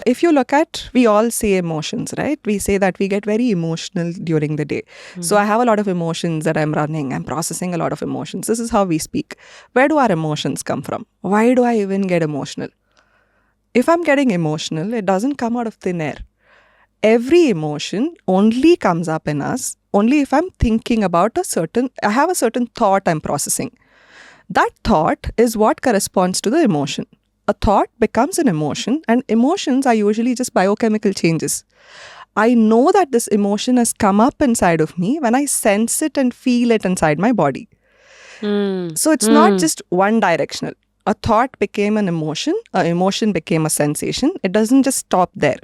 If you look at, we all say emotions, right? We say that we get very emotional during the day. So I have a lot of emotions that I'm running. I'm processing a lot of emotions. This is how we speak. Where do our emotions come from? Why do I even get emotional? If I'm getting emotional, it doesn't come out of thin air. Every emotion only comes up in us only if I'm thinking about I have a certain thought I'm processing. That thought is what corresponds to the emotion. A thought becomes an emotion, and emotions are usually just biochemical changes. I know that this emotion has come up inside of me when I sense it and feel it inside my body. So it's not just one directional. A thought became an emotion became a sensation. It doesn't just stop there.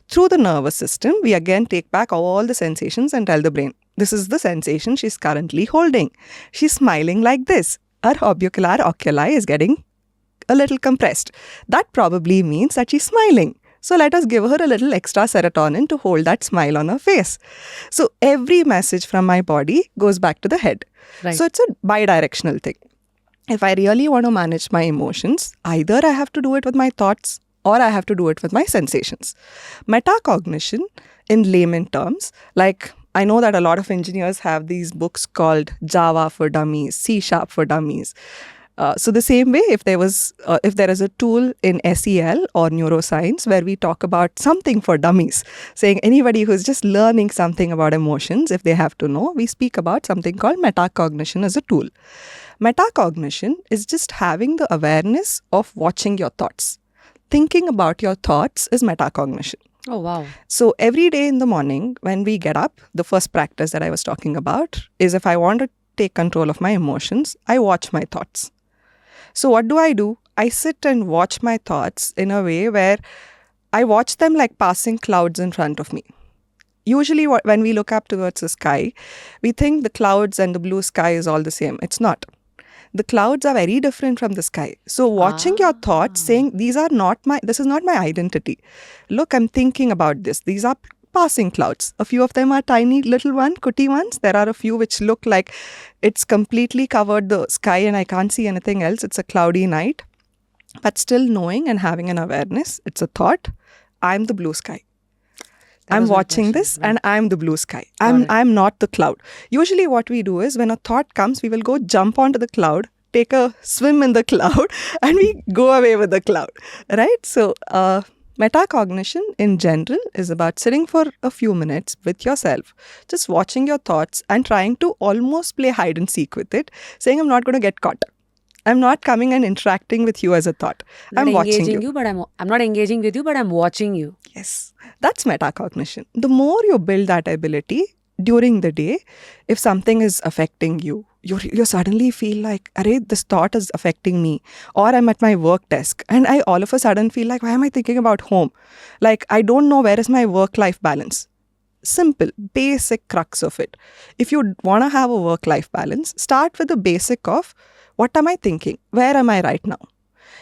Through the nervous system, we again take back all the sensations and tell the brain, this is the sensation she's currently holding. She's smiling like this. Her orbicular oculi is getting a little compressed. That probably means that she's smiling. So let us give her a little extra serotonin to hold that smile on her face. So every message from my body goes back to the head. Right. So it's a bidirectional thing. If I really want to manage my emotions, either I have to do it with my thoughts or I have to do it with my sensations. Metacognition, in layman terms, like I know that a lot of engineers have these books called Java for Dummies, C# for Dummies. So the same way, if there is a tool in SEL or neuroscience where we talk about something for dummies, saying anybody who's just learning something about emotions, if they have to know, we speak about something called metacognition as a tool. Metacognition is just having the awareness of watching your thoughts. Thinking about your thoughts is metacognition. Oh, wow. So every day in the morning when we get up, the first practice that I was talking about is if I want to take control of my emotions, I watch my thoughts. So what do? I sit and watch my thoughts in a way where I watch them like passing clouds in front of me. Usually when we look up towards the sky, we think the clouds and the blue sky is all the same. It's not. The clouds are very different from the sky. So watching your thoughts, saying, this is not my identity. Look, I'm thinking about this. These are passing clouds. A few of them are tiny little cutie ones. There are a few which look like it's completely covered the sky and I can't see anything else. It's a cloudy night. But still knowing and having an awareness, it's a thought. I'm the blue sky. I'm watching this and I'm the blue sky. I'm not the cloud. Usually what we do is when a thought comes, we will go jump onto the cloud, take a swim in the cloud and we go away with the cloud, right? So metacognition in general is about sitting for a few minutes with yourself, just watching your thoughts and trying to almost play hide and seek with it, saying I'm not going to get caught. I'm not coming and interacting with you as a thought. I'm watching you. I'm not engaging with you, but I'm watching you. Yes, that's metacognition. The more you build that ability during the day, if something is affecting you, you suddenly feel like, arey, this thought is affecting me. Or I'm at my work desk and I all of a sudden feel like, why am I thinking about home? Like, I don't know where is my work-life balance. Simple, basic crux of it. If you want to have a work-life balance, start with the basic of, what am I thinking? Where am I right now?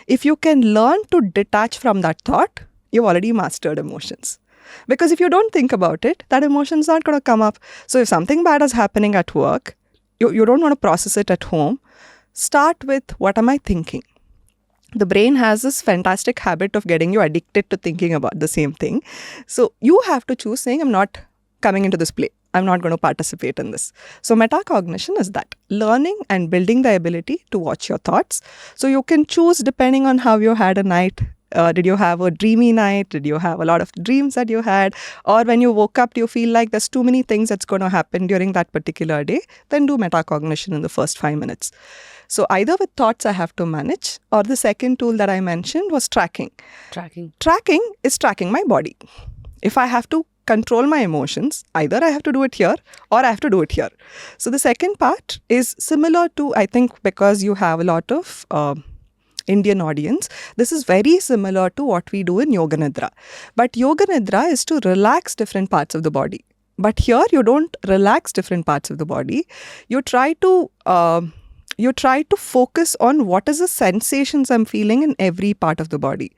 If you can learn to detach from that thought, you've already mastered emotions. Because if you don't think about it, that emotion's not going to come up. So if something bad is happening at work, you don't want to process it at home, start with, what am I thinking? The brain has this fantastic habit of getting you addicted to thinking about the same thing. So you have to choose saying, I'm not coming into this play. I'm not going to participate in this. So metacognition is that, learning and building the ability to watch your thoughts. So you can choose depending on how you had a night. Did you have a dreamy night? Did you have a lot of dreams that you had? Or when you woke up, do you feel like there's too many things that's going to happen during that particular day? Then do metacognition in the first 5 minutes. So either with thoughts I have to manage, or the second tool that I mentioned was tracking. Tracking is tracking my body. If I have to control my emotions, either I have to do it here or I have to do it here. So the second part is similar to, I think, because you have a lot of Indian audience, this is very similar to what we do in Yoga Nidra. But Yoga Nidra is to relax different parts of the body. But here you don't relax different parts of the body. You try to focus on what is the sensations I'm feeling in every part of the body.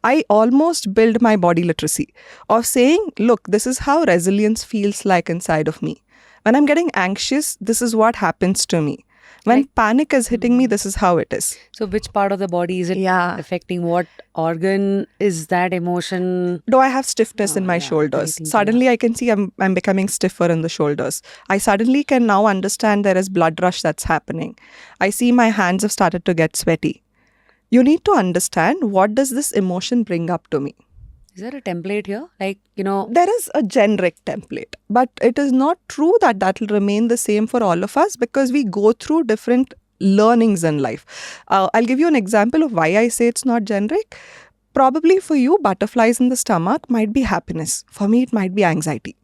I almost build my body literacy of saying, look, this is how resilience feels like inside of me. When I'm getting anxious, this is what happens to me. When Like- panic is hitting me, this is how it is. So which part of the body is it Yeah. affecting? What organ is that emotion? Do I have stiffness in my Yeah, shoulders? anything, Suddenly I can see I'm becoming stiffer in the shoulders. I suddenly can now understand there is blood rush that's happening. I see my hands have started to get sweaty. You need to understand, what does this emotion bring up to me? Is there a template here? Like, you know, There is a generic template, but it is not true that that will remain the same for all of us, because we go through different learnings in life. I'll give you an example of why I say it's not generic. Probably for you, butterflies in the stomach might be happiness. For me, it might be anxiety.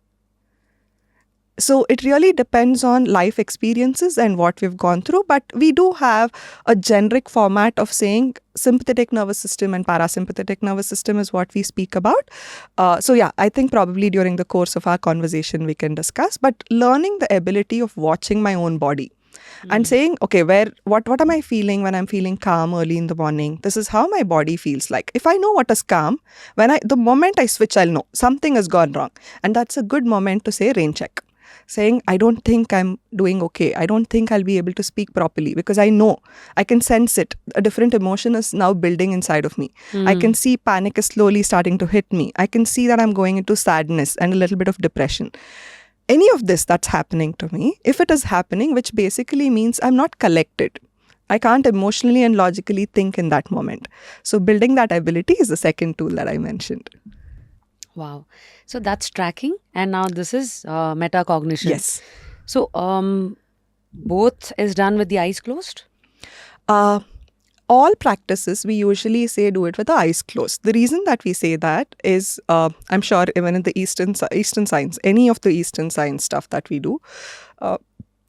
So it really depends on life experiences and what we've gone through. But we do have a generic format of saying sympathetic nervous system and parasympathetic nervous system is what we speak about. So yeah, I think probably during the course of our conversation we can discuss. But learning the ability of watching my own body and saying, okay, what am I feeling when I'm feeling calm early in the morning? This is how my body feels like. If I know what is calm, the moment I switch, I'll know something has gone wrong. And that's a good moment to say rain check. Saying, I don't think I'm doing okay. I don't think I'll be able to speak properly, because I know, I can sense it. A different emotion is now building inside of me. I can see panic is slowly starting to hit me. I can see that I'm going into sadness and a little bit of depression. Any of this that's happening to me, if it is happening, which basically means I'm not collected. I can't emotionally and logically think in that moment. So building that ability is the second tool that I mentioned. wow. So that's tracking. And now this is metacognition. Yes. So both is done with the eyes closed? All practices, we usually say do it with the eyes closed. The reason that we say that is, I'm sure even in the Eastern science, any of the Eastern science stuff that we do,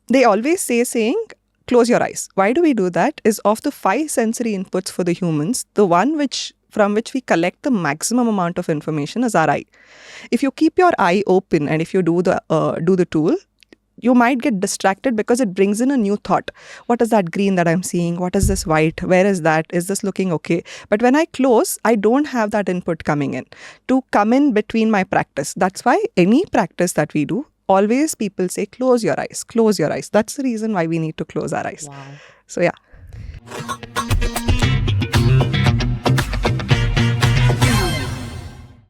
they always saying, close your eyes. Why do we do that? Is of the 5 sensory inputs for the humans, the one from which we collect the maximum amount of information is our eye. If you keep your eye open and if you do the tool, you might get distracted because it brings in a new thought. What is that green that I'm seeing? What is this white? Where is that? Is this looking okay? But when I close, I don't have that input coming in to come in between my practice. That's why any practice that we do, always people say, close your eyes, close your eyes. That's the reason why we need to close our eyes. Wow. So yeah.